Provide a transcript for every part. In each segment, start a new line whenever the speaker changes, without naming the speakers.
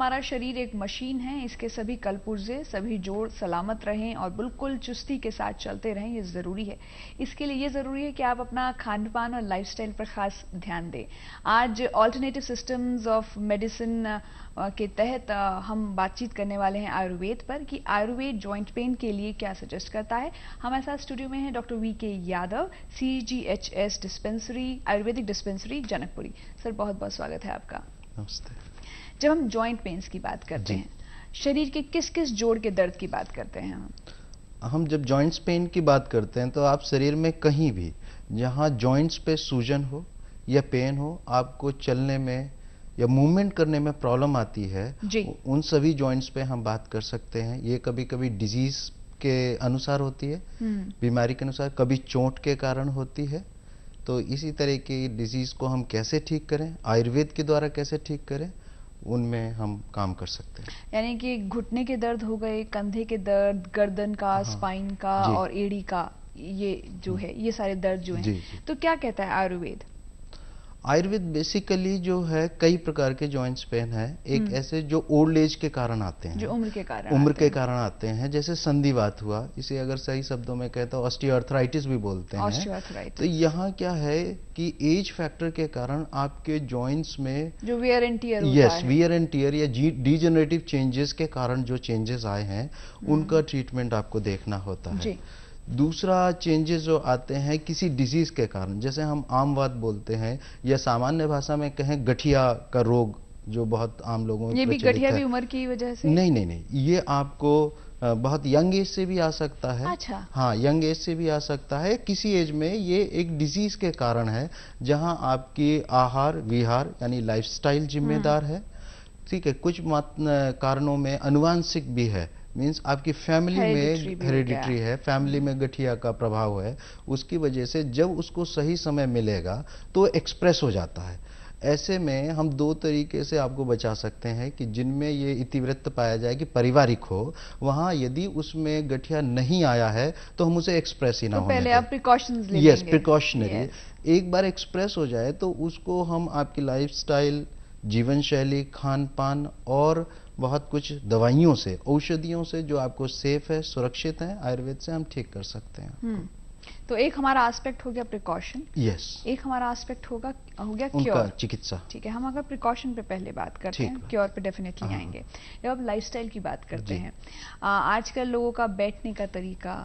हमारा शरीर एक मशीन है, इसके सभी कलपुर्जे, सभी जोड़ सलामत रहें और बिल्कुल चुस्ती के साथ चलते रहें, ये ज़रूरी है। इसके लिए ये ज़रूरी है कि आप अपना खान पान और लाइफस्टाइल पर ख़ास ध्यान दें। आज ऑल्टरनेटिव सिस्टम्स ऑफ मेडिसिन के तहत हम बातचीत करने वाले हैं आयुर्वेद पर कि आयुर्वेद जॉइंट पेन के लिए क्या सजेस्ट करता है। हमारे साथ स्टूडियो में है doctor VK Yadav, CGHS dispensary, Ayurvedic dispensary Janakpuri. Sir बहुत बहुत स्वागत है आपका।
नमस्ते।
जब हम जॉइंट पेन्स की बात करते हैं, शरीर के किस किस जोड़ के दर्द की बात करते हैं
हम जब जॉइंट्स पेन की बात करते हैं तो आप शरीर में कहीं भी जहां जॉइंट्स पे सूजन हो या पेन हो, आपको चलने में या मूवमेंट करने में प्रॉब्लम आती है, उन सभी जॉइंट्स पे हम बात कर सकते हैं। ये कभी कभी डिजीज के अनुसार होती है, बीमारी के अनुसार, कभी चोट के कारण होती है। तो इसी तरह की डिजीज को हम कैसे ठीक करें, आयुर्वेद के द्वारा कैसे ठीक करें, उनमें हम काम कर सकते हैं।
यानी कि घुटने के दर्द हो गए, कंधे के दर्द, गर्दन का, स्पाइन का और एड़ी का, ये जो है ये सारे दर्द जो हैं, तो क्या कहता है आयुर्वेद?
आयुर्वेद बेसिकली जो है कई प्रकार के जॉइंट्स पेन है। एक ऐसे जो ओल्ड एज के कारण आते हैं,
जो उम्र के कारण
आते हैं, जैसे संधिवात हुआ, इसे अगर सही शब्दों में कहता हूँ ऑस्टियोआर्थराइटिस भी बोलते हैं। तो यहाँ क्या है कि एज फैक्टर के कारण आपके जॉइंट्स में
जो wear and tear
wear and tear या डीजेनरेटिव चेंजेस के कारण जो चेंजेस आए हैं, उनका ट्रीटमेंट आपको देखना होता है। दूसरा चेंजेस जो आते हैं किसी डिजीज के कारण, जैसे हम आम बात बोलते हैं या सामान्य भाषा में कहें गठिया का रोग, जो बहुत आम लोगों में
ये भी गठिया भी उम्र की वजह से?
नहीं, ये आपको बहुत यंग एज से भी आ सकता है।
अच्छा।
हाँ, यंग एज से भी आ सकता है। किसी एज में ये एक डिजीज के कारण है, जहां आपकी आहार विहार यानी लाइफस्टाइल जिम्मेदार है। ठीक है, कुछ कारणों में अनुवांशिक भी है, मीन्स आपकी फैमिली में हेरिडिटरी है, फैमिली में गठिया का प्रभाव है, उसकी वजह से जब उसको सही समय मिलेगा तो एक्सप्रेस हो जाता है। ऐसे में हम दो तरीके से आपको बचा सकते हैं कि जिनमें ये इतिवृत्त पाया जाए कि पारिवारिक हो, वहां यदि उसमें गठिया नहीं आया है तो हम उसे एक्सप्रेस ही ना होने दें।
पहले आप प्रिकॉशंस ले लेंगे।
Yes, precautionary. एक बार एक्सप्रेस हो जाए तो उसको हम आपकी लाइफस्टाइल, जीवन शैली, खान पान और बहुत कुछ दवाइयों से, औषधियों से जो आपको सेफ है, सुरक्षित है, आयुर्वेद से हम ठीक कर सकते हैं।
तो एक हमारा एस्पेक्ट हो गया प्रिकॉशन।
यस।
एक हमारा एस्पेक्ट हो गया क्योर,
चिकित्सा।
ठीक है, हम अगर प्रिकॉशन पे पहले बात करते हैं, क्योर पे डेफिनेटली आएंगे। जब आप लाइफस्टाइल की बात करते हैं, आजकल लोगों का बैठने का तरीका,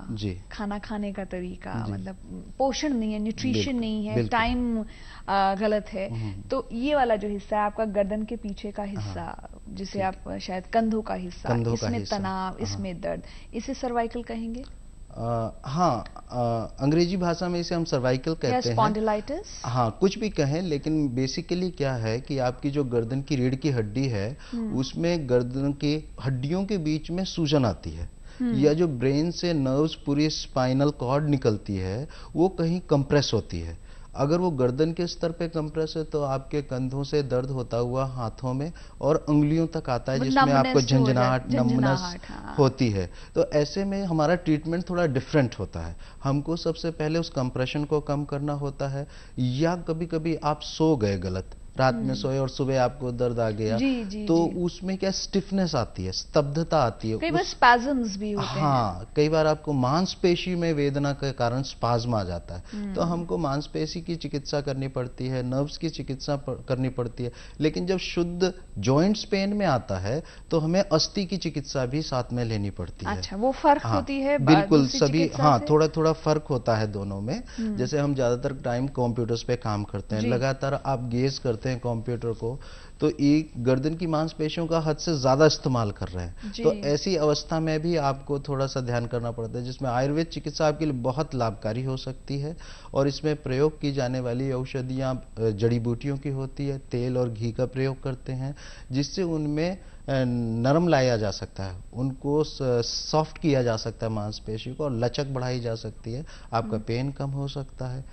खाना खाने का तरीका, मतलब पोषण नहीं है, न्यूट्रिशन नहीं है, टाइम गलत है। तो ये वाला जो हिस्सा है आपका गर्दन के पीछे का हिस्सा, जिसे आप शायद कंधों का हिस्सा, इसमें तनाव, इसमें दर्द, इसे सर्वाइकल कहेंगे?
अंग्रेजी भाषा में इसे हम सर्वाइकल कहते हैं,
स्पॉन्डिलाइटिस।
हाँ, कुछ भी कहें, लेकिन बेसिकली क्या है कि आपकी जो गर्दन की रीढ़ की हड्डी है, उसमें गर्दन की हड्डियों के बीच में सूजन आती है, या जो ब्रेन से नर्व्स पूरी स्पाइनल कॉर्ड निकलती है, वो कहीं कंप्रेस होती है। अगर वो गर्दन के स्तर पे कंप्रेस है तो आपके कंधों से दर्द होता हुआ हाथों में और उंगलियों तक आता है, जिसमें आपको झंझनाहट, नमनेस होती है। तो ऐसे में हमारा ट्रीटमेंट थोड़ा डिफरेंट होता है। हमको सबसे पहले उस कंप्रेशन को कम करना होता है, या कभी कभी आप सो गए गलत, रात में सोए और सुबह आपको दर्द आ गया, तो उसमें क्या स्टिफनेस आती है, स्तब्धता आती है,
कई बार स्पैज़म्स भी होते हैं।
हाँ, कई बार आपको मांसपेशी में वेदना के कारण स्पाज्म आ जाता है, तो हमको मांसपेशी की चिकित्सा करनी पड़ती है, नर्व्स की चिकित्सा करनी पड़ती है। लेकिन जब शुद्ध जॉइंट्स पेन में आता है तो हमें अस्थि की चिकित्सा भी साथ में लेनी पड़ती है।
अच्छा, वो फर्क होती है?
बिल्कुल, सभी, हाँ, थोड़ा थोड़ा फर्क होता है दोनों में। जैसे हम ज्यादातर टाइम कंप्यूटर्स पे काम करते हैं, लगातार आप गेज करते हैं कंप्यूटर को, तो एक गर्दन की मांसपेशियों का हद से ज्यादा इस्तेमाल कर रहे हैं, तो ऐसी अवस्था में भी आपको थोड़ा सा ध्यान करना पड़ता है, जिसमें आयुर्वेद चिकित्सा आपके लिए बहुत लाभकारी हो सकती है। और इसमें प्रयोग की जाने वाली औषधियां जड़ी बूटियों की होती है, तेल और घी का प्रयोग करते हैं, जिससे उनमें नरम लाया जा सकता है, उनको सॉफ्ट किया जा सकता है मांसपेशी को, और लचक बढ़ाई जा सकती है, आपका पेन कम हो सकता है।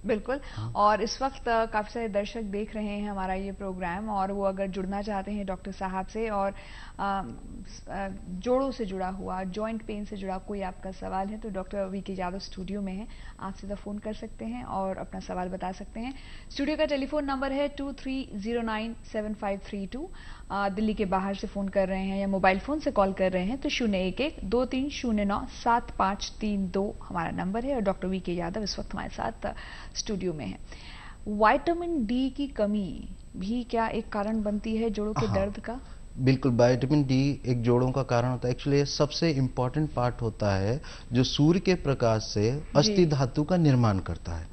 बिल्कुल। और इस वक्त काफ़ी सारे दर्शक देख रहे हैं हमारा ये प्रोग्राम, और वो अगर जुड़ना चाहते हैं डॉक्टर साहब से और जोड़ों से जुड़ा हुआ, जॉइंट पेन से जुड़ा कोई आपका सवाल है, तो डॉक्टर वीके यादव स्टूडियो में हैं, आप सीधा फ़ोन कर सकते हैं और अपना सवाल बता सकते हैं। स्टूडियो का टेलीफोन नंबर है 23097532। दिल्ली के बाहर से फ़ोन कर रहे हैं या मोबाइल फ़ोन से कॉल कर रहे हैं तो 011-2309-7532 हमारा नंबर है। और डॉक्टर वीके यादव इस वक्त हमारे साथ स्टूडियो में है। विटामिन डी की कमी भी क्या एक कारण बनती है जोड़ों के दर्द का?
बिल्कुल, विटामिन डी एक जोड़ों का कारण होता है। एक्चुअली सबसे इम्पॉर्टेंट पार्ट होता है जो सूर्य के प्रकाश से अस्थि धातु का निर्माण करता है।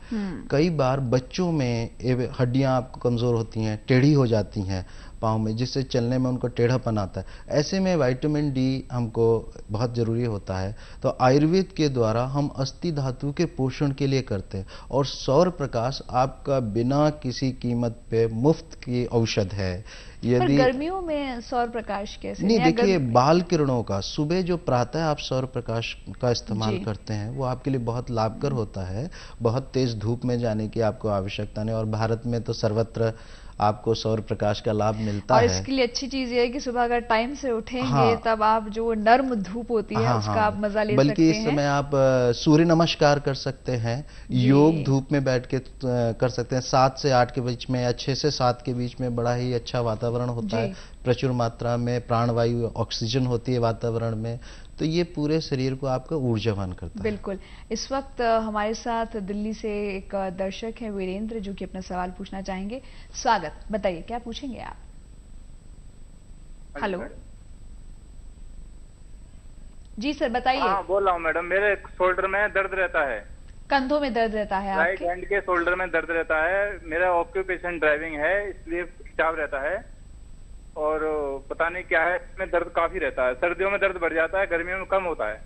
कई बार बच्चों में हड्डियां आपको कमजोर होती हैं, टेढ़ी हो जाती हैं पाँव में, जिससे चलने में उनको टेढ़ापन आता है। ऐसे में विटामिन डी हमको बहुत ज़रूरी होता है। तो आयुर्वेद के द्वारा हम अस्थि धातु के पोषण के लिए करते हैं, और सौर प्रकाश आपका बिना किसी कीमत पे मुफ्त की औषध है।
यदि गर्मियों में सौर प्रकाश कैसे?
नहीं, देखिए बाल किरणों का सुबह जो प्रातः आप सौर प्रकाश का इस्तेमाल करते हैं वो आपके लिए बहुत लाभकर होता है। बहुत तेज धूप में जाने की आपको आवश्यकता नहीं, और भारत में तो सर्वत्र आपको सौर प्रकाश का लाभ मिलता है।
और इसके लिए अच्छी चीज ये है कि सुबह अगर टाइम से उठेंगे तब आप जो नर्म धूप होती है उसका आप मजा ले सकते हैं।
बल्कि इस समय आप सूर्य नमस्कार कर सकते हैं, योग धूप में बैठ के कर सकते हैं 7 से 8 के बीच में या 6 से 7 के बीच में। बड़ा ही अच्छा वातावरण होता है, प्रचुर मात्रा में प्राणवायु ऑक्सीजन होती है वातावरण में, तो ये पूरे शरीर को आपका ऊर्जावान करता है।
बिल्कुल। इस वक्त हमारे साथ दिल्ली से एक दर्शक है वीरेंद्र, जो कि अपना सवाल पूछना चाहेंगे। स्वागत, बताइए क्या पूछेंगे आप? हेलो जी सर, बताइए।
हाँ बोल रहा हूँ मैडम, मेरे शोल्डर में दर्द रहता है।
कंधों में दर्द रहता है?
राइट हैंड के शोल्डर में दर्द रहता है। मेरा ऑक्यूपेशन ड्राइविंग है, इसलिए खिंचाव रहता है, और पता नहीं क्या है, इसमें दर्द काफी रहता है। सर्दियों में दर्द बढ़ जाता है, गर्मियों में कम होता है।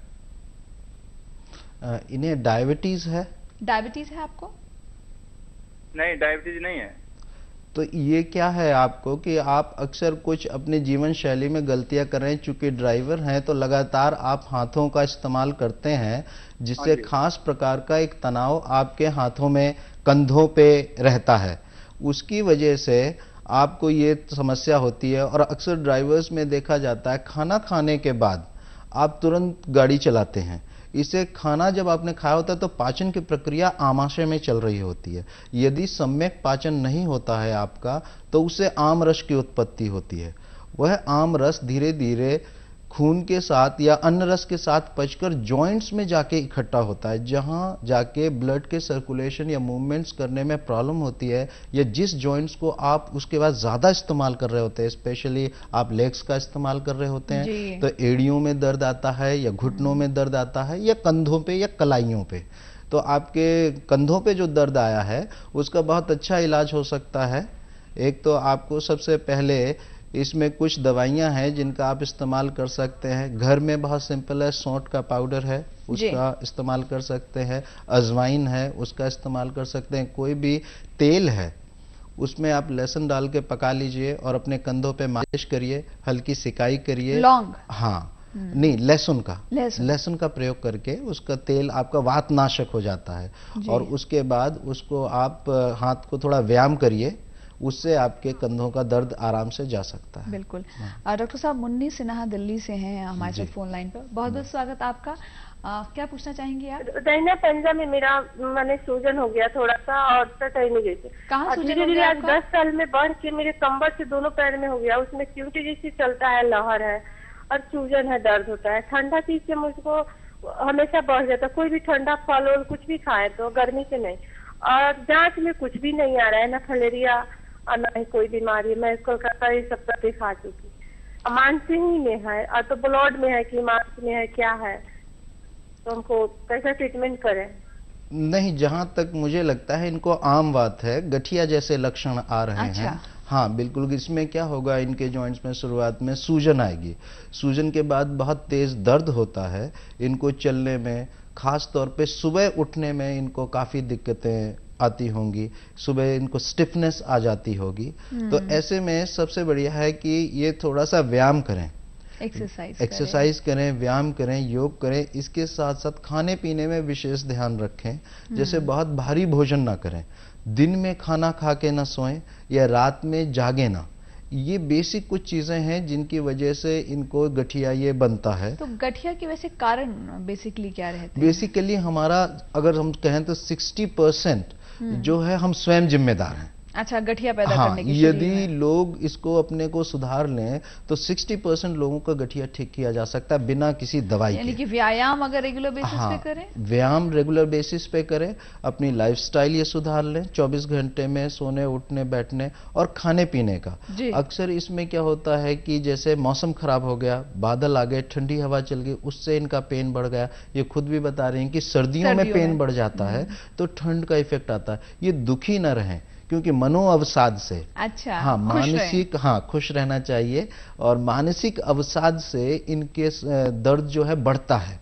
इन्हें डायबिटीज है?
डायबिटीज है आपको?
नहीं, डायबिटीज नहीं है।
तो ये क्या है आपको कि आप अक्सर कुछ अपने जीवन शैली में गलतियां कर रहे हैं। चूंकि ड्राइवर हैं तो लगातार आप हाथों का इस्तेमाल करते हैं, जिससे खास प्रकार का एक तनाव आपके हाथों में, कंधों पे रहता है। उसकी वजह से आपको ये समस्या होती है। और अक्सर ड्राइवर्स में देखा जाता है खाना खाने के बाद आप तुरंत गाड़ी चलाते हैं। इसे खाना जब आपने खाया होता है तो पाचन की प्रक्रिया आमाशय में चल रही होती है। यदि सम्यक पाचन नहीं होता है आपका तो उससे आम रस की उत्पत्ति होती है। वह आम रस धीरे धीरे खून के साथ या अन्न रस के साथ पचकर जॉइंट्स में जाके इकट्ठा होता है, जहां जाके ब्लड के सर्कुलेशन या मूवमेंट्स करने में प्रॉब्लम होती है। या जिस जॉइंट्स को आप उसके बाद ज्यादा इस्तेमाल कर रहे होते हैं, स्पेशली आप लेग्स का इस्तेमाल कर रहे होते हैं, तो एड़ियों में दर्द आता है या घुटनों में दर्द आता है या कंधों पे या कलाइयों पे। तो आपके कंधों पे जो दर्द आया है उसका बहुत अच्छा इलाज हो सकता है। एक तो आपको सबसे पहले इसमें कुछ दवाइयां हैं जिनका आप इस्तेमाल कर सकते हैं। घर में बहुत सिंपल है, सौंठ का पाउडर है उसका इस्तेमाल कर सकते हैं, अजवाइन है उसका इस्तेमाल कर सकते हैं, कोई भी तेल है उसमें आप लहसुन डाल के पका लीजिए और अपने कंधों पे मालिश करिए, हल्की सिकाई करिए।
लौंग?
हाँ नहीं, लहसुन का प्रयोग करके उसका तेल आपका वातनाशक हो जाता है। और उसके बाद उसको आप हाथ को थोड़ा व्यायाम करिए, उससे आपके कंधों का दर्द आराम से जा सकता है।
बिल्कुल। डॉक्टर साहब, मुन्नी सिन्हा दिल्ली से हैं हमारे साथ फोन लाइन पर। बहुत बहुत स्वागत आपका। क्या पूछना चाहेंगे आप?
दाहिना पंजा में मेरा मैंने सूजन हो गया थोड़ा सा, और तट नहीं गई थी।
कहाँ सूजन हो गया आपका?
10 साल में बढ़ के मेरे कंबर से दोनों पैर में हो गया। उसमें क्यूटी जैसी चलता है, लहर है और सूजन है, दर्द होता है। ठंडा चीज से मुझको हमेशा बढ़ जाता है, कोई भी ठंडा फल और कुछ भी खाए तो, गर्मी से नहीं। और जांच में कुछ भी नहीं आ रहा है, ना फलेरिया और ना ही कोई बीमारी। मैं कोलकाता ये सब तक दिखा चुकी। मानसिंह में है और तो ब्लड में है कि मांस में है, क्या है, तो हमको कैसा ट्रीटमेंट करें?
नहीं, जहां तक मुझे लगता है इनको आम बात है, गठिया जैसे लक्षण आ रहे हैं। हाँ बिल्कुल। इसमें क्या होगा, इनके जॉइंट्स में शुरुआत में सूजन आएगी, सूजन के बाद बहुत तेज दर्द होता है। इनको चलने में, खास तौर पे सुबह उठने में इनको काफी दिक्कतें आती होंगी, सुबह इनको स्टिफनेस आ जाती होगी। तो ऐसे में सबसे बढ़िया है कि ये थोड़ा सा व्यायाम करें। एक्सरसाइज करें, व्यायाम करें, योग करें। इसके साथ साथ खाने पीने में विशेष ध्यान रखें। जैसे बहुत भारी भोजन ना करें, दिन में खाना खा के ना सोएं या रात में जागे ना। ये बेसिक कुछ चीजें हैं जिनकी वजह से इनको गठिया ये बनता है।
तो गठिया के वैसे कारण बेसिकली क्या रहते हैं?
बेसिकली हमारा अगर हम कहें तो 60% जो है हम स्वयं जिम्मेदार हैं।
अच्छा, गठिया पैदा करने के
यदि लोग इसको अपने को सुधार लें तो 60% लोगों का गठिया ठीक किया जा सकता है बिना किसी दवाई के।
यानी कि व्यायाम अगर रेगुलर बेसिस पे करें,
व्यायाम रेगुलर बेसिस पे करें, अपनी लाइफस्टाइल ये सुधार लें, 24 घंटे में सोने उठने बैठने और खाने पीने का। अक्सर इसमें क्या होता है कि जैसे मौसम खराब हो गया, बादल आ गए, ठंडी हवा चल गई, उससे इनका पेन बढ़ गया। ये खुद भी बता रही हैं कि सर्दियों में पेन बढ़ जाता है तो ठंड का इफेक्ट आता है। ये दुखी न रहें क्योंकि मनो अवसाद से,
अच्छा,
मानसिक खुश रहना चाहिए और मानसिक अवसाद से इनके दर्द जो है बढ़ता है।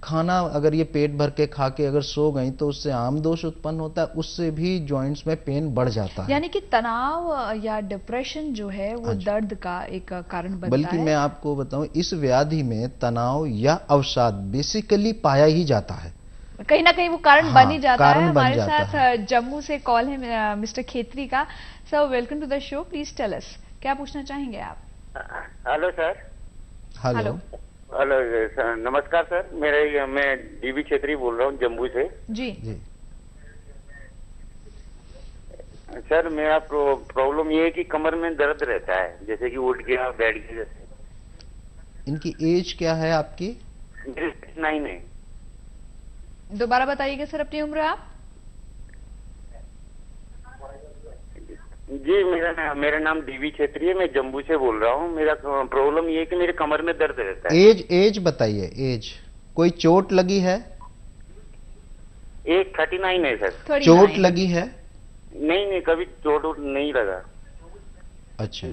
खाना अगर ये पेट भर के खा के अगर सो गई तो उससे आम दोष उत्पन्न होता है, उससे भी जॉइंट्स में पेन बढ़ जाता है।
यानी कि तनाव या डिप्रेशन जो है वो दर्द का एक कारण बनता है।
बल्कि मैं आपको बताऊं, इस व्याधि में तनाव या अवसाद बेसिकली पाया ही जाता है,
कहीं ना कहीं वो कारण बन ही जाता है। हमारे साथ जम्मू से कॉल है मिस्टर खेत्री का। Sir, welcome to the show, please tell us, क्या पूछना चाहेंगे आप?
Hello sir.
हेलो
सर, नमस्कार सर। मैं डीबी खेत्री बोल रहा हूँ जम्मू से।
जी
सर, मेरा प्रॉब्लम ये है कि कमर में दर्द रहता है, जैसे कि उठ गया बैठ गया जैसे।
इनकी एज क्या है आपकी?
मेरी 9 है।
दोबारा बताइएगा सर अपनी उम्र आप।
जी, मेरा नाम डीवी छेत्री है, मैं जम्मू से बोल रहा हूँ। मेरा प्रॉब्लम ये है कि मेरे कमर में दर्द रहता है।
एज बताइए, एज कोई चोट लगी है?
एक 39 है सर।
चोट लगी है?
नहीं, कभी चोट नहीं लगा।
अच्छा,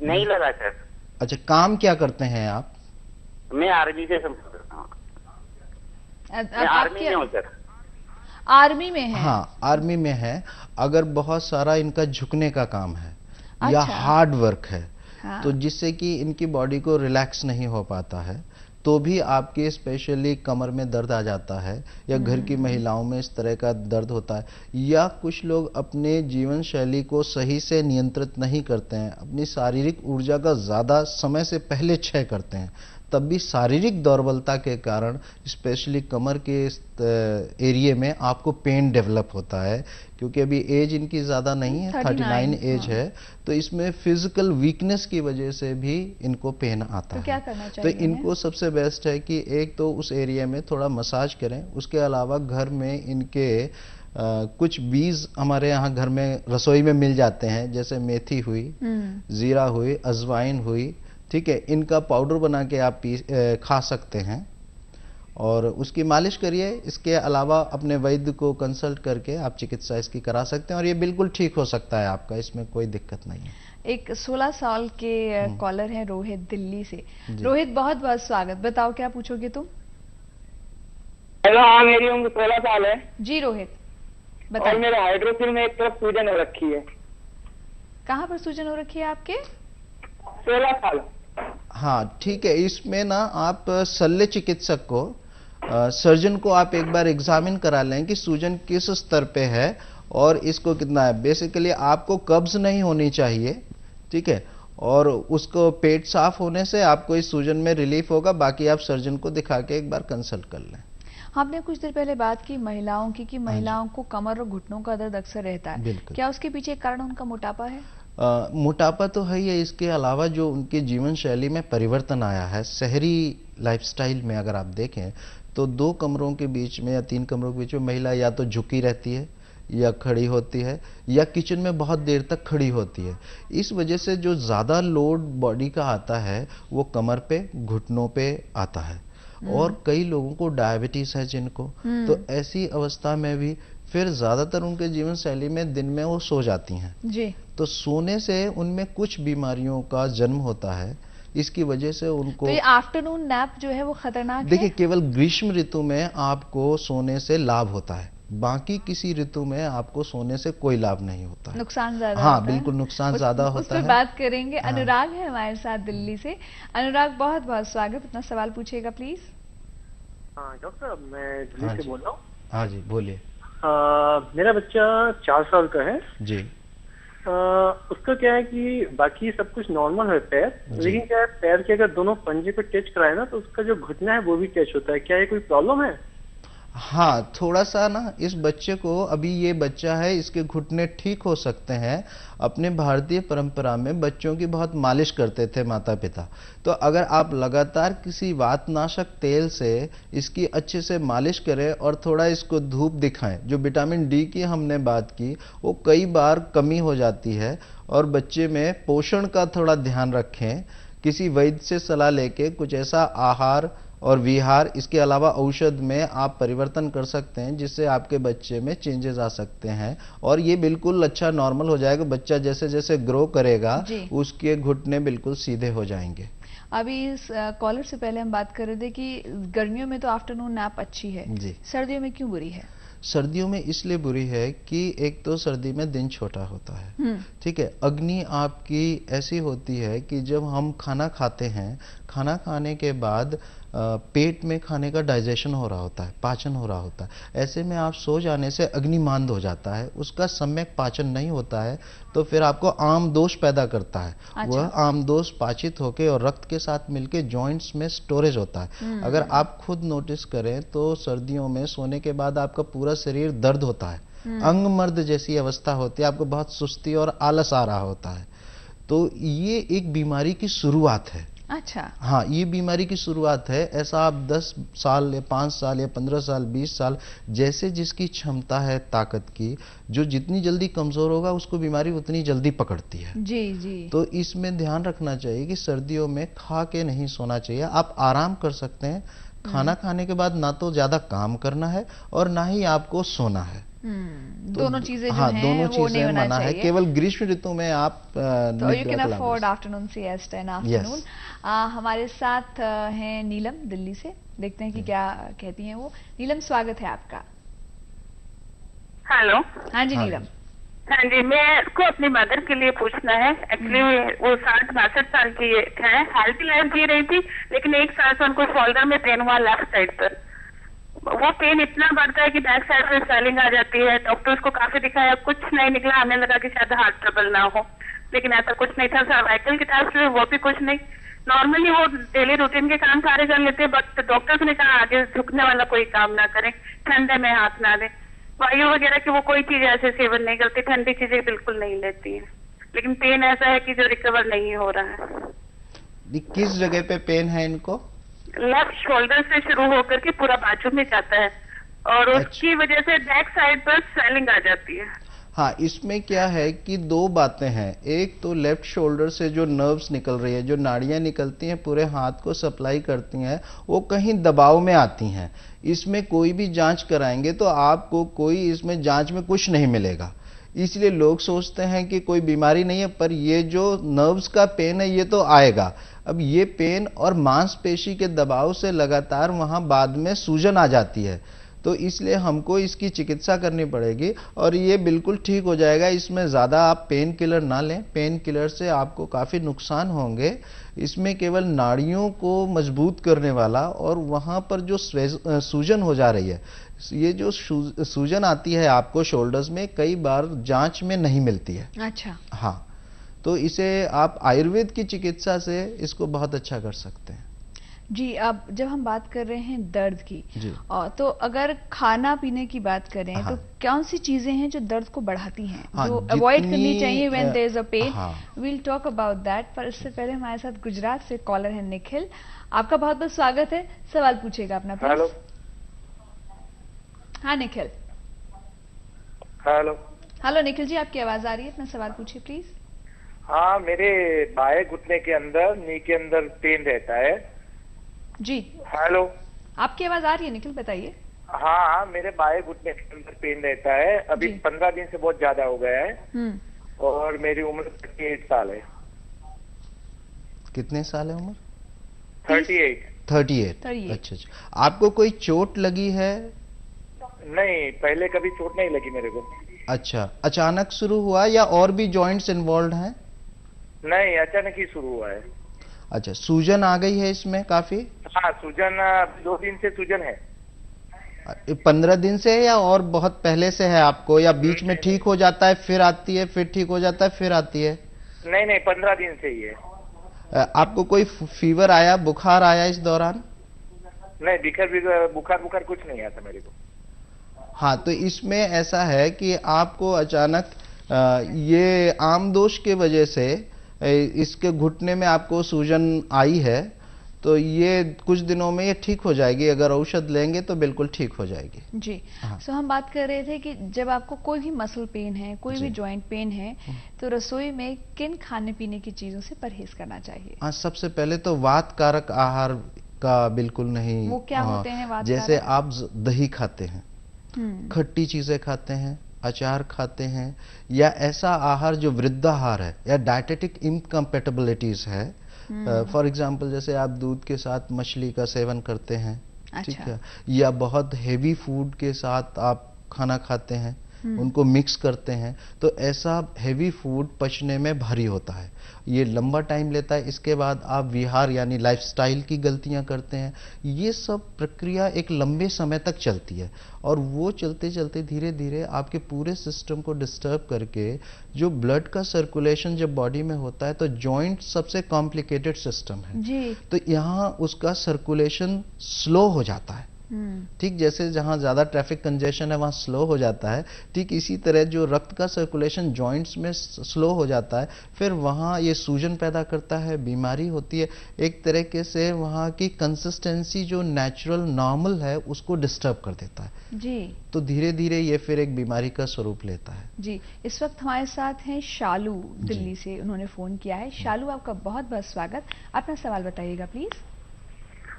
नहीं लगा सर।
अच्छा, काम क्या करते हैं आप?
मैं आर्मी से संपर्क करता हूँ। मैं आर्मी में हूँ सर।
आर्मी में है?
हाँ, आर्मी में है। अगर बहुत सारा इनका झुकने का काम है या हार्ड वर्क है, तो जिससे कि इनकी बॉडी को रिलैक्स नहीं हो पाता है, तो भी आपके स्पेशली कमर में दर्द आ जाता है, या घर की महिलाओं में इस तरह का दर्द होता है, या कुछ लोग अपने जीवन शैली को सही से नियंत्रित नहीं करते हैं, अपनी शारीरिक ऊर्जा का ज्यादा समय से पहले क्षय करते हैं, तब भी शारीरिक दुर्बलता के कारण स्पेशली कमर के एरिया में आपको पेन डेवलप होता है। क्योंकि अभी एज इनकी ज़्यादा नहीं है, 39 एज है, तो इसमें फिजिकल वीकनेस की वजह से भी इनको पेन आता है।
क्या करना चाहिए?
तो इनको सबसे बेस्ट है कि एक तो उस एरिया में थोड़ा मसाज करें। उसके अलावा घर में इनके कुछ बीज हमारे यहाँ घर में रसोई में मिल जाते हैं, जैसे मेथी हुई, जीरा हुई, अजवाइन हुई, ठीक है, इनका पाउडर बना के आप खा सकते हैं और उसकी मालिश करिए। इसके अलावा अपने वैद्य को कंसल्ट करके आप चिकित्सा इसकी करा सकते हैं और ये बिल्कुल ठीक हो सकता है आपका, इसमें कोई दिक्कत नहीं है।
एक 16 साल के कॉलर हैं रोहित, दिल्ली से। रोहित, बहुत बहुत स्वागत। बताओ क्या पूछोगे तुम?
हेलो, हाँ, मेरी उम्र 16 साल है।
जी रोहित, बताइए।
और मेरे हाइड्रोसिल में एक तरफ सूजन हो रखी है।
कहाँ पर सूजन हो रखी है आपके?
16 साल।
हाँ, ठीक है। इसमें ना आप शल्य चिकित्सक को, सर्जन को आप एक बार एग्जामिन करा लें कि सूजन किस स्तर पे है और इसको कितना है। बेसिकली आपको कब्ज नहीं होनी चाहिए, ठीक है, और उसको पेट साफ होने से आपको इस सूजन में रिलीफ होगा। बाकी आप सर्जन को दिखा के एक बार कंसल्ट कर लें।
हमने कुछ देर पहले बात की महिलाओं की, कि महिलाओं को कमर और घुटनों का दर्द अक्सर रहता है। क्या उसके पीछे एक कारण उनका मोटापा है?
मोटापा तो है ही, इसके अलावा जो उनके जीवन शैली में परिवर्तन आया है, शहरी लाइफस्टाइल में अगर आप देखें तो 2 कमरों के बीच में या 3 कमरों के बीच में महिला या तो झुकी रहती है या खड़ी होती है या किचन में बहुत देर तक खड़ी होती है। इस वजह से जो ज़्यादा लोड बॉडी का आता है वो कमर पे, घुटनों पे आता है। और कई लोगों को डायबिटीज है जिनको, तो ऐसी अवस्था में भी फिर ज्यादातर उनके जीवन शैली में दिन में वो सो जाती हैं
जी।
तो सोने से उनमें कुछ बीमारियों का जन्म होता है। इसकी वजह से उनको
तो ये आफ्टरनून नैप जो है वो खतरनाक है।
देखिए, केवल ग्रीष्म ऋतु में आपको सोने से लाभ होता है, बाकी किसी ऋतु में आपको सोने से कोई लाभ नहीं होता है।
नुकसान ज्यादा
हाँ,
होता है।
बिल्कुल नुकसान ज्यादा
उस
होता
पर
है।
बात करेंगे।
हाँ।
अनुराग है हमारे साथ दिल्ली से। अनुराग, बहुत बहुत स्वागत, अपना सवाल पूछिएगा प्लीज।
हाँ डॉक्टर साहब, मैं दिल्ली
हाँ
से
जी।
बोल रहा हूँ।
हाँ जी, बोलिए।
मेरा बच्चा 4 साल का है।
जी।
उसका क्या है कि बाकी सब कुछ नॉर्मल है पैर,
जी।
लेकिन क्या है पैर के अगर दोनों पंजे पे टच कराए ना तो उसका जो घुटना है वो भी टच होता है। क्या ये कोई प्रॉब्लम है?
हाँ, थोड़ा सा ना इस बच्चे को, अभी ये बच्चा है, इसके घुटने ठीक हो सकते हैं। अपने भारतीय परंपरा में बच्चों की बहुत मालिश करते थे माता पिता। तो अगर आप लगातार किसी वातनाशक तेल से इसकी अच्छे से मालिश करें और थोड़ा इसको धूप दिखाएं, जो विटामिन डी की हमने बात की वो कई बार कमी हो जाती है। और बच्चे में पोषण का थोड़ा ध्यान रखें, किसी वैद्य से सलाह लेके कुछ ऐसा आहार और विहार, इसके अलावा औषध में आप परिवर्तन कर सकते हैं जिससे आपके बच्चे में चेंजेस आ सकते हैं और ये बिल्कुल अच्छा नॉर्मल हो जाएगा। बच्चा जैसे जैसे ग्रो करेगा उसके घुटने बिल्कुल सीधे हो जाएंगे।
अभी इस कॉलर से पहले हम बात कर रहे थे कि गर्मियों में तो आफ्टरनून नैप अच्छी है
जी।
सर्दियों में क्यों बुरी है?
सर्दियों में इसलिए बुरी है कि एक तो सर्दी में दिन छोटा होता है, ठीक है। अग्नि आपकी ऐसी होती है कि जब हम खाना खाते हैं, खाना खाने के बाद पेट में खाने का डाइजेशन हो रहा होता है, पाचन हो रहा होता है। ऐसे में आप सो जाने से अग्निमांद हो जाता है, उसका सम्यक पाचन नहीं होता है, तो फिर आपको आमदोष पैदा करता है। अच्छा। वह आमदोष पाचित होकर और रक्त के साथ मिलके जॉइंट्स में स्टोरेज होता है। अगर आप खुद नोटिस करें तो सर्दियों में सोने के बाद आपका पूरा शरीर दर्द होता है, अंगमर्द जैसी अवस्था होती है, आपको बहुत सुस्ती और आलस आ रहा होता है। तो ये एक बीमारी की शुरुआत है।
अच्छा।
हाँ, ये बीमारी की शुरुआत है। ऐसा आप 10 साल या 5 साल या 15 साल 20 साल जैसे जिसकी क्षमता है ताकत की, जो जितनी जल्दी कमजोर होगा उसको बीमारी उतनी जल्दी पकड़ती है।
जी जी।
तो इसमें ध्यान रखना चाहिए कि सर्दियों में खा के नहीं सोना चाहिए। आप आराम कर सकते हैं। खाना खाने के बाद ना तो ज्यादा काम करना है और ना ही आपको सोना है।
तो दोनों चीजें जो
हाँ,
हैं
दोनों
वो नहीं
चीजें
होना
मना है।
चाहिए।
केवल ग्रीष्म ऋतु में आप
तो you can afford afternoon siesta in afternoon. हमारे साथ हैं नीलम दिल्ली से, देखते हैं कि क्या कहती हैं वो। नीलम, स्वागत है आपका।
हेलो।
हाँ जी नीलम।
हाँ जी, मेरे को अपनी मदर के लिए पूछना है। एक्चुअली वो 60-62 साल की है, हेल्थी लाइफ जी रही थी, लेकिन 1 साल से उनको शोल्डर में पेन हुआ लेफ्ट साइड पर। वो पेन इतना बढ़ता है कि बैक साइड में स्वेलिंग आ जाती है। डॉक्टर्स को काफी दिखाया, कुछ नहीं निकला। हमें लगा कि शायद हार्ट ट्रबल ना हो, लेकिन ऐसा कुछ नहीं था। सर्वाइकल की टेस्ट हुए, वो भी कुछ नहीं। नॉर्मली वो डेली रूटीन के काम सारे कर लेते हैं, बट डॉक्टर्स ने कहा आगे झुकने वाला कोई काम ना करें, ठंडे में हाथ ना दें, वायु वगैरह की वो कोई चीज ऐसे सेवन नहीं करती, ठंडी चीजें बिल्कुल नहीं लेती है। लेकिन पेन ऐसा है कि जो रिकवर नहीं हो रहा है।
किस जगह पे पेन है इनको?
लेफ्ट शोल्डर से शुरू होकर के पूरा बाजू में जाता है और उसकी वजह से बैक साइड पर स्वेलिंग आ जाती है।
हाँ, इसमें क्या है कि 2 बातें हैं। एक तो लेफ्ट शोल्डर से जो नर्व्स निकल रही है, जो नाड़ियां निकलती हैं पूरे हाथ को सप्लाई करती हैं, वो कहीं दबाव में आती हैं। इसमें कोई भी जांच कराएंगे तो आपको कोई इसमें जांच में कुछ नहीं मिलेगा। इसलिए लोग सोचते हैं कि कोई बीमारी नहीं है, पर ये जो नर्व्स का पेन है ये तो आएगा। अब ये पेन और मांसपेशी के दबाव से लगातार वहां बाद में सूजन आ जाती है, तो इसलिए हमको इसकी चिकित्सा करनी पड़ेगी और ये बिल्कुल ठीक हो जाएगा। इसमें ज़्यादा आप पेन किलर ना लें, पेन किलर से आपको काफ़ी नुकसान होंगे। इसमें केवल नाड़ियों को मजबूत करने वाला और वहाँ पर जो सूजन हो जा रही है, ये जो सूजन आती है आपको शोल्डर्स में, कई बार जांच में नहीं मिलती है।
अच्छा।
हाँ, तो इसे आप आयुर्वेद की चिकित्सा से इसको बहुत अच्छा कर सकते हैं।
जी, अब जब हम बात कर रहे हैं दर्द की, तो अगर खाना पीने की बात करें तो कौन सी चीजें हैं जो दर्द को बढ़ाती हैं, जो अवॉइड करनी चाहिए when there is a pain? We'll talk about that, पर इससे पहले हमारे साथ गुजरात से कॉलर है निखिल। आपका बहुत बहुत स्वागत है, सवाल पूछेगा अपना प्लीज।
हेलो।
हाँ निखिल।
हेलो।
हेलो निखिल जी, आपकी आवाज आ रही है, अपना सवाल पूछिए प्लीज।
हाँ, मेरे बाएं घुटने के अंदर, नी के अंदर पेन रहता है
जी।
हेलो,
आपकी आवाज आ रही है निखिल, बताइए।
हाँ, मेरे बाएं घुटने के अंदर पेन रहता है। अभी 15 दिन से बहुत ज्यादा हो गया है और मेरी उम्र 38 साल है।
कितने साल है उम्र?
38।
38। अच्छा अच्छा। आपको कोई चोट लगी है?
नहीं, पहले कभी चोट नहीं लगी मेरे को।
अच्छा, अचानक शुरू हुआ या और भी जॉइंट्स इन्वॉल्व हैं?
नहीं, अचानक ही शुरू हुआ है।
अच्छा, सूजन आ गई है इसमें काफी?
हाँ, सूजन 2 दिन से सूजन है।
15 दिन से है या और बहुत पहले से है आपको, या बीच में ठीक हो जाता है फिर आती है, फिर ठीक हो जाता है फिर आती है?
नहीं नहीं, 15 दिन से ही है।
आपको कोई फीवर आया, बुखार आया इस दौरान?
नहीं, बुखार कुछ नहीं आया था मेरे को।
हाँ, तो इसमें ऐसा है कि आपको अचानक ये आम दोष के वजह से इसके घुटने में आपको सूजन आई है, तो ये कुछ दिनों में ये ठीक हो जाएगी। अगर औषध लेंगे तो बिल्कुल ठीक हो जाएगी
जी।
हाँ।
सो हम बात कर रहे थे कि जब आपको कोई भी मसल पेन है, कोई भी जॉइंट पेन है, तो रसोई में किन खाने पीने की चीजों से परहेज करना चाहिए?
हाँ, सबसे पहले तो वात कारक आहार का बिल्कुल नहीं।
वो क्या होते हैं वात
जैसे
कारक?
आप दही खाते हैं, खट्टी चीजें खाते हैं, अचार खाते हैं, या ऐसा आहार जो वृद्धाहार है या डायटेटिक इनकम्पेटेबिलिटीज है। फॉर एग्जाम्पल, जैसे आप दूध के साथ मछली का सेवन करते हैं, ठीक है, या बहुत हेवी फूड के साथ आप खाना खाते हैं, उनको मिक्स करते हैं, तो ऐसा हेवी फूड पचने में भारी होता है, ये लंबा टाइम लेता है। इसके बाद आप विहार यानी लाइफस्टाइल की गलतियां करते हैं। ये सब प्रक्रिया एक लंबे समय तक चलती है और वो चलते चलते धीरे धीरे आपके पूरे सिस्टम को डिस्टर्ब करके, जो ब्लड का सर्कुलेशन जब बॉडी में होता है, तो जॉइंट सबसे कॉम्प्लिकेटेड सिस्टम है जी। तो यहाँ उसका सर्कुलेशन स्लो हो जाता है। ठीक जैसे जहां ज्यादा ट्रैफिक कंजेशन है वहां स्लो हो जाता है, ठीक इसी तरह जो रक्त का सर्कुलेशन जॉइंट्स में स्लो हो जाता है, फिर वहां ये सूजन पैदा करता है, बीमारी होती है। एक तरीके से वहां की कंसिस्टेंसी जो नेचुरल नॉर्मल है उसको डिस्टर्ब कर देता है जी। तो धीरे धीरे ये फिर एक बीमारी का स्वरूप लेता है
जी। इस वक्त हमारे साथ हैं शालू दिल्ली से, उन्होंने फोन किया है। शालू, आपका बहुत बहुत स्वागत। अपना सवाल बताइएगा प्लीज।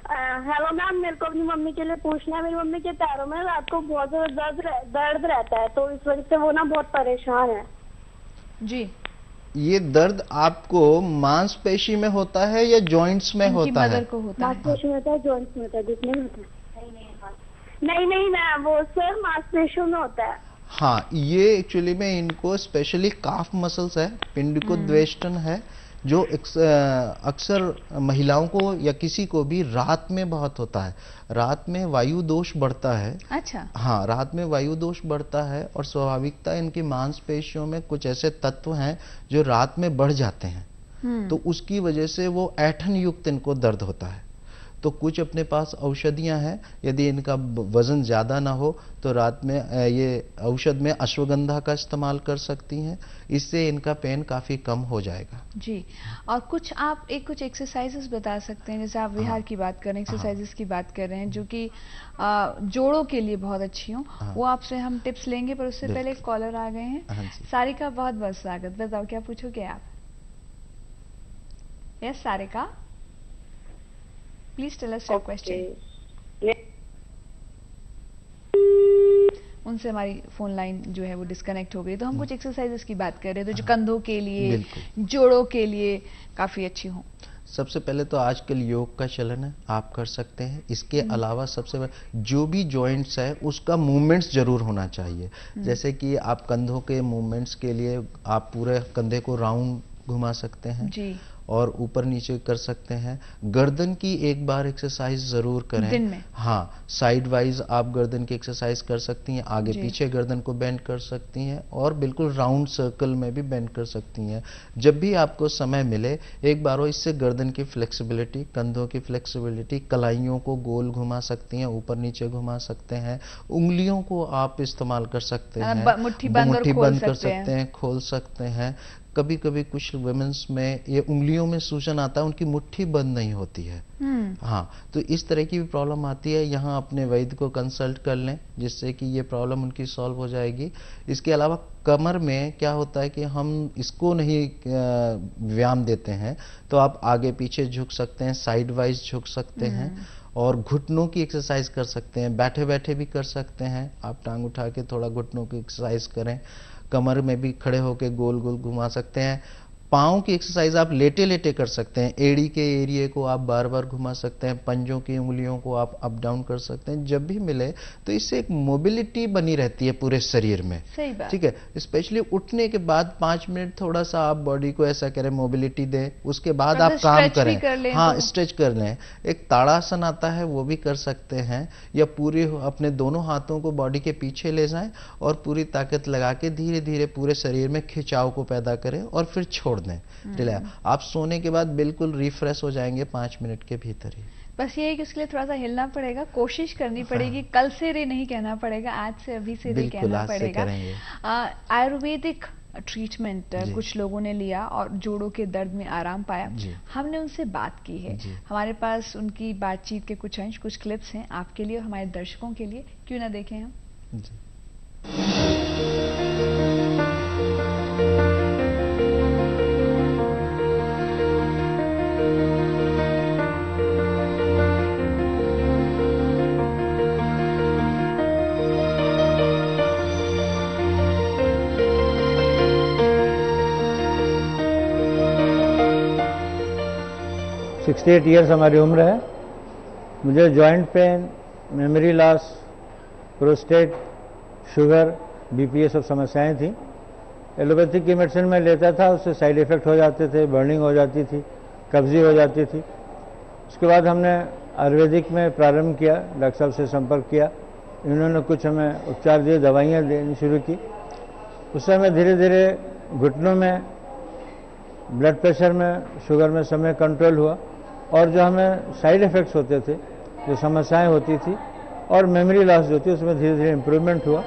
हेलो मैम, मेरे को अपनी मम्मी के लिए पूछना है। मेरी मम्मी के पैरों में रात को बहुत दर्द रहता है, तो इस वजह से वो ना बहुत परेशान है जी।
ये दर्द आपको मांसपेशी में होता है या जॉइंट्स में होता है?
मांसपेशी में होता है, जॉइंट्स में होता है, घुटने में होता है? नहीं ना, वो सर मांसपेशियों में होता है।
हाँ, ये एक्चुअली में इनको स्पेशली काफ मसल्स है, पिंडकोद्वेष्टन है, जो अक्सर महिलाओं को या किसी को भी रात में बहुत होता है। रात में वायु दोष बढ़ता है। अच्छा। हाँ, रात में वायु दोष बढ़ता है और स्वाभाविकता इनकी मांसपेशियों में कुछ ऐसे तत्व हैं जो रात में बढ़ जाते हैं, तो उसकी वजह से वो ऐंठन युक्त इनको दर्द होता है। तो कुछ अपने पास औषधियां हैं, यदि इनका वजन ज्यादा ना हो तो रात में ये औषध में अश्वगंधा का इस्तेमाल कर सकती हैं, इससे इनका पेन काफी कम हो जाएगा जी।
और कुछ आप कुछ एक्सरसाइजेस बता सकते हैं, जैसे आप विहार की बात कर रहे हैं, एक्सरसाइजेस की बात कर रहे हैं, जो कि जोड़ों के लिए बहुत अच्छी हो, वो आपसे हम टिप्स लेंगे, पर उससे पहले एक कॉलर आ गए हैं। सारिका, बहुत बहुत स्वागत। बताओ क्या पूछोगे आप? Yes Sarika, please tell us your question. उनसे हमारी फोन लाइन जो है वो डिस्कनेक्ट हो गई। तो हम कुछ एक्सरसाइजेस की बात कर रहे थे जो कंधों के लिए, जोड़ों के लिए काफी अच्छी हो।
सबसे पहले तो आजकल योग का चलन है, आप कर सकते हैं। इसके अलावा सबसे जो भी जॉइंट्स है उसका मूवमेंट्स जरूर होना चाहिए। जैसे कि आप कंधों के मूवमेंट्स के लिए आप पूरे कंधे को राउंड घुमा सकते हैं जी, और ऊपर नीचे कर सकते हैं। गर्दन की एक बार एक्सरसाइज जरूर करें दिन में। हाँ, साइड वाइज आप गर्दन की एक्सरसाइज कर सकती हैं, आगे पीछे गर्दन को बेंड कर सकती हैं और बिल्कुल राउंड सर्कल में भी बेंड कर सकती हैं। जब भी आपको समय मिले एक बार वो इससे गर्दन की फ्लेक्सिबिलिटी, कंधों की फ्लेक्सिबिलिटी, कलाइयों को गोल घुमा सकती हैं, ऊपर नीचे घुमा सकते हैं, उंगलियों को आप इस्तेमाल कर सकते हैं, मुट्ठी बंद कर सकते हैं, खोल सकते हैं। कभी कभी कुछ वुमेन्स में ये उंगलियों में सूजन आता है, उनकी मुट्ठी बंद नहीं होती है। हाँ, तो इस तरह की भी प्रॉब्लम आती है, यहाँ अपने वैद्य को कंसल्ट कर लें जिससे कि ये प्रॉब्लम उनकी सॉल्व हो जाएगी। इसके अलावा कमर में क्या होता है कि हम इसको नहीं व्यायाम देते हैं, तो आप आगे पीछे झुक सकते हैं, साइड वाइज झुक सकते हैं और घुटनों की एक्सरसाइज कर सकते हैं, बैठे बैठे भी कर सकते हैं। आप टांग उठा के थोड़ा घुटनों की एक्सरसाइज करें, कमर में भी खड़े होकर गोल गोल घुमा सकते हैं। पाँव की एक्सरसाइज आप लेटे लेटे कर सकते हैं। एड़ी के एरिया को आप बार बार घुमा सकते हैं, पंजों की उंगलियों को आप अप डाउन कर सकते हैं जब भी मिले। तो इससे एक मोबिलिटी बनी रहती है पूरे शरीर में।
सही बात।
ठीक है, स्पेशली उठने के बाद 5 मिनट थोड़ा सा आप बॉडी को ऐसा करें, मोबिलिटी दें, उसके बाद आप काम करें। हाँ, स्ट्रेच कर लें। एक ताड़ासन आता है, वो भी कर सकते हैं, या पूरे अपने दोनों हाथों को बॉडी के पीछे ले जाएं और पूरी ताकत लगा के धीरे धीरे पूरे शरीर में खिंचाव को पैदा करें और फिर छोड़ दें। रिलैक्स। आप सोने के बाद बिल्कुल रिफ्रेश हो जाएंगे 5 मिनट के भीतर ही।
बस ये है कि उसके लिए थोड़ा सा हिलना पड़ेगा, कोशिश करनी पड़ेगी। कल से रे नहीं कहना पड़ेगा, आज से अभी से रे कहना पड़ेगा। आयुर्वेदिक ट्रीटमेंट कुछ लोगों ने लिया और जोड़ों के दर्द में आराम पाया। हमने उनसे बात की है, हमारे पास उनकी बातचीत के कुछ अंश, कुछ क्लिप्स हैं आपके लिए और हमारे दर्शकों के लिए, क्यों ना देखें हम।
सिक्सटी 8 ईयर्स हमारी उम्र है। मुझे joint pain, memory loss, prostate, sugar, BP ये सब समस्याएं थी। एलोपैथिक की मेडिसिन में लेता था, उससे साइड इफेक्ट हो जाते थे, बर्निंग हो जाती थी, कब्जी हो जाती थी। उसके बाद हमने आयुर्वेदिक में प्रारंभ किया, डॉक्टर साहब से संपर्क किया, इन्होंने कुछ हमें उपचार दिए, दवाइयाँ देनी शुरू की। उससे हमें धीरे धीरे घुटनों में, ब्लड प्रेशर में, शुगर में समय कंट्रोल हुआ और जो हमें साइड इफ़ेक्ट्स होते थे, जो समस्याएं होती थी और मेमोरी लॉस जो थी, उसमें धीरे धीरे इम्प्रूवमेंट हुआ।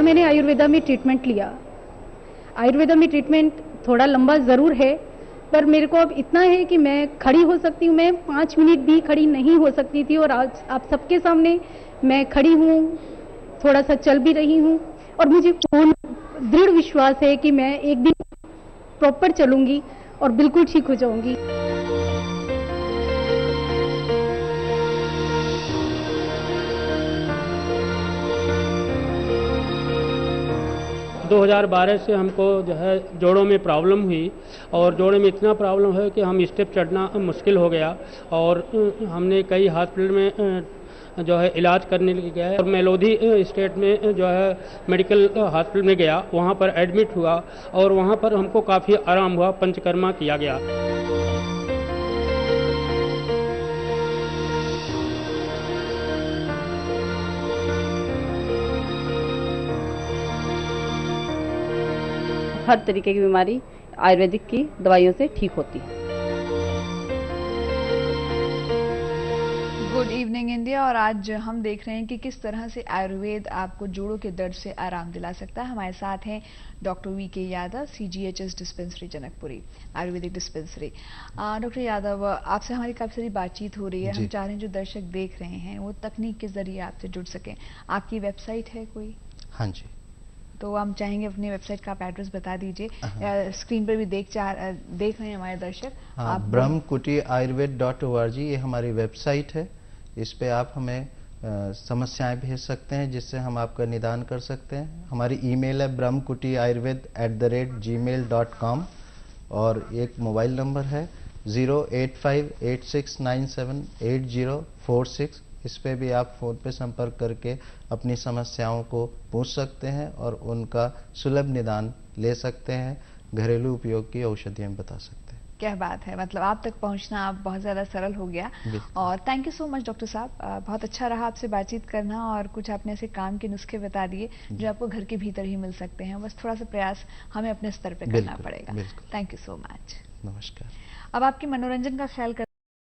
मैंने आयुर्वेदा में ट्रीटमेंट लिया। आयुर्वेदा में ट्रीटमेंट थोड़ा लंबा ज़रूर है, पर मेरे को अब इतना है कि मैं खड़ी हो सकती हूँ। मैं 5 मिनट भी खड़ी नहीं हो सकती थी और आज आप सबके सामने मैं खड़ी हूँ, थोड़ा सा चल भी रही हूँ और मुझे पूर्ण दृढ़ विश्वास है कि मैं एक दिन प्रॉपर चलूँगी और बिल्कुल ठीक हो जाऊँगी।
2012 से हमको जो है जोड़ों में प्रॉब्लम हुई और जोड़ों में इतना प्रॉब्लम है कि हम स्टेप चढ़ना मुश्किल हो गया और हमने कई हॉस्पिटल में जो है इलाज करने के लिए गया और मेलोधी स्टेट में जो है मेडिकल हॉस्पिटल में गया, वहाँ पर एडमिट हुआ और वहाँ पर हमको काफ़ी आराम हुआ, पंचकर्मा किया गया।
हर तरीके की बीमारी आयुर्वेदिक की दवाइयों से ठीक होती है।
गुड इवनिंग इंडिया, और आज हम देख रहे हैं कि किस तरह से आयुर्वेद आपको जोड़ों के दर्द से आराम दिला सकता है। हमारे साथ हैं doctor VK Yadav, CGHS dispensary Janakpuri, Ayurvedic dispensary. Doctor Yadav, आपसे हमारी काफ़ी सारी बातचीत हो रही है। हम चाह रहे हैं जो दर्शक देख रहे हैं वो तकनीक के जरिए आपसे जुड़ सकें। आपकी वेबसाइट है कोई?
हाँ जी,
तो हम चाहेंगे अपनी वेबसाइट का आप एड्रेस बता दीजिए। स्क्रीन पर भी देख रहे हैं हमारे दर्शक।
आप brahmkutiayurved.org ये हमारी वेबसाइट है। इस पे आप हमें समस्याएं भेज सकते हैं जिससे हम आपका निदान कर सकते हैं। हमारी ईमेल है brahmkutiayurved@gmail.com और एक मोबाइल नंबर है 08586978046। इस पे भी आप फ़ोन पे संपर्क करके अपनी समस्याओं को पूछ सकते हैं और उनका सुलभ निदान ले सकते हैं। घरेलू उपयोग की औषधियाँ बता सकते हैं।
क्या बात है, मतलब आप तक पहुंचना आप बहुत ज़्यादा सरल हो गया। और thank you so much doctor साहब, बहुत अच्छा रहा आपसे बातचीत करना और कुछ आपने ऐसे काम के नुस्खे बता दिए जो आपको घर के भीतर ही मिल सकते हैं। बस थोड़ा सा प्रयास हमें अपने स्तर पे करना पड़ेगा। Thank you so much.
नमस्कार।
अब आपके मनोरंजन का ख्याल